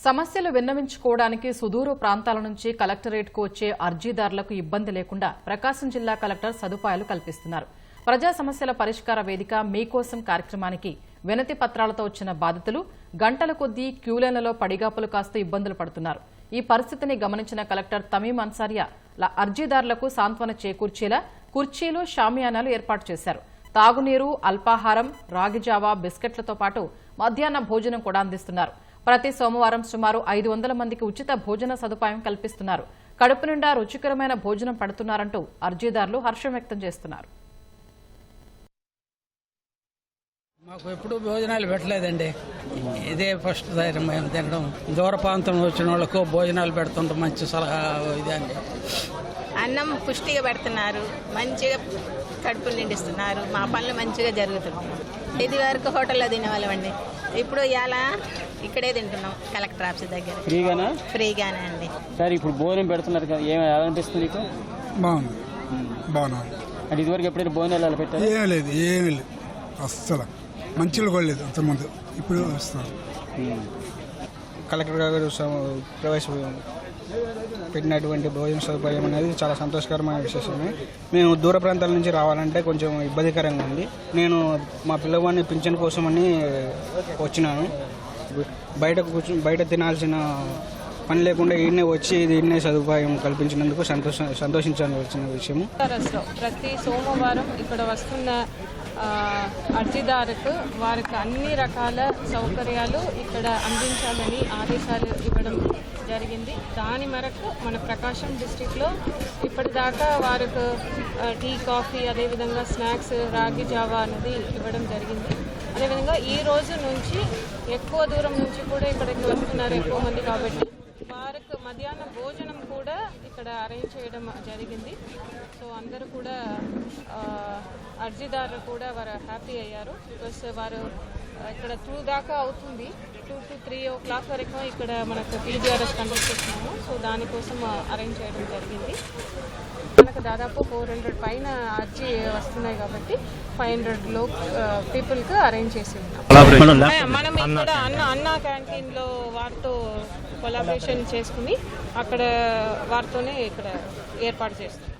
సమస్యలు విన్నవించుకోవడానికి సుదూర ప్రాంతాల నుంచి కలెక్టరేట్కు వచ్చే అర్జీదారులకు ఇబ్బంది లేకుండా ప్రకాశం జిల్లా కలెక్టర్ సదుపాయాలు కల్పిస్తున్నారు. ప్రజా సమస్యల పరిష్కార వేదిక మీకోసం కార్యక్రమానికి వినతి పత్రాలతో వచ్చిన బాధితులు గంటల కొద్దీ క్యూలైన్లలో పడిగాపులు కాస్తూ ఇబ్బందులు పడుతున్నారు. ఈ పరిస్థితిని గమనించిన కలెక్టర్ తమీం అన్సారియా అర్జీదారులకు సాంత్వన చేకూర్చేలా కుర్చీలు, షామియానాలు ఏర్పాటు చేశారు. తాగునీరు, అల్పాహారం, రాగిజావా, బిస్కెట్లతో పాటు మధ్యాహ్న భోజనం కూడా అందిస్తున్నారు. ప్రతి సోమవారం సుమారు 500 మందికి ఉచిత భోజన సదుపాయం కల్పిస్తున్నారు. కడుపు నిండా రుచికరమైన భోజనం పడుతున్నారంటూ అర్జీదారులు హర్షం వ్యక్తం చేస్తున్నారు. మాకు ఎప్పుడు భోజనాలు పెట్టలేదండి, ఇదే ఫస్ట్ సారి మేము తినడం. దూర ప్రాంతం వచ్చిన వాళ్ళకు భోజనాలు పెడుతుంటాం. మంచి సలహా ఇదే అండి. అన్నం పుష్టిగా పెడుతున్నారు, మంచిగా కడుపు నిండిస్తున్నారు, మా పనులు మంచిగా జరుగుతున్నాయి. ఇది వరకు హోటల్లో తినేవాళ్ళమండి, ఇప్పుడు ఇలా ఇక్కడే తింటున్నాం కలెక్టర్ ఆఫీస్ దగ్గర. ఫ్రీగానే అండి. సార్ ఇప్పుడు భోజనం పెడుతున్నారు కదా, ఎలా అనిపిస్తుంది మీకు? బాగుంది. అంటే ఇదివరకు ఎప్పుడైనా భోజనాలు పెట్టారు? ఏమీ లేదు అస్సలు. మంచిగా కొడలేదు అంతకుముందు, ఇప్పుడు వస్తున్నారు. కలెక్టర్ గారు పెట్టినటువంటి భోజన సదుపాయం అనేది చాలా సంతోషకరమైన విశేషమే. మేము దూర ప్రాంతాల నుంచి రావాలంటే కొంచెం ఇబ్బందికరంగా ఉంది. నేను మా పిల్లవాడిని పింఛన్ కోసమని వచ్చినాను. బయట తినాల్సిన పని లేకుండా ఈయనే వచ్చి దీన్నే సదుపాయం కల్పించినందుకు సంతోషించాల్సిన విషయము. ప్రతి సోమవారం ఇక్కడ వస్తున్న అర్జీదారుకు వారికి అన్ని రకాల సౌకర్యాలు ఇక్కడ అందించాలని ఆదేశాలు ఇవ్వడం జరిగింది. దాని మేరకు మన ప్రకాశం డిస్టిక్లో ఇప్పటిదాకా వారికి టీ, కాఫీ, అదేవిధంగా స్నాక్స్, రాగి జావా అనేది ఇవ్వడం జరిగింది. అదేవిధంగా ఈ రోజు నుంచి ఎక్కువ దూరం నుంచి కూడా ఇక్కడికి వస్తున్నారు ఎక్కువ మంది, కాబట్టి వారికి మధ్యాహ్న భోజనం కూడా ఇక్కడ అరేంజ్ చేయడం జరిగింది. సో అందరూ కూడా అర్జీదారులు కూడా వారు హ్యాపీ అయ్యారు. బికాస్ వారు ఇక్కడ 2 దాకా అవుతుంది, 2 to 3 o'clock వరకు ఇక్కడ మనకు పీజీఆర్ఎస్ కండక్ట్ చేస్తున్నాము. సో దానికోసం అరేంజ్ చేయడం జరిగింది. మనకు దాదాపు 400 పైన అర్జీ వస్తున్నాయి కాబట్టి 500 పీపుల్కి అరేంజ్ చేసి ఉన్నాం. మనం ఇక్కడ అన్నా క్యాంటీన్లో వారితో కొలాబరేషన్ చేసుకుని అక్కడ వారితోనే ఇక్కడ ఏర్పాటు చేస్తాం.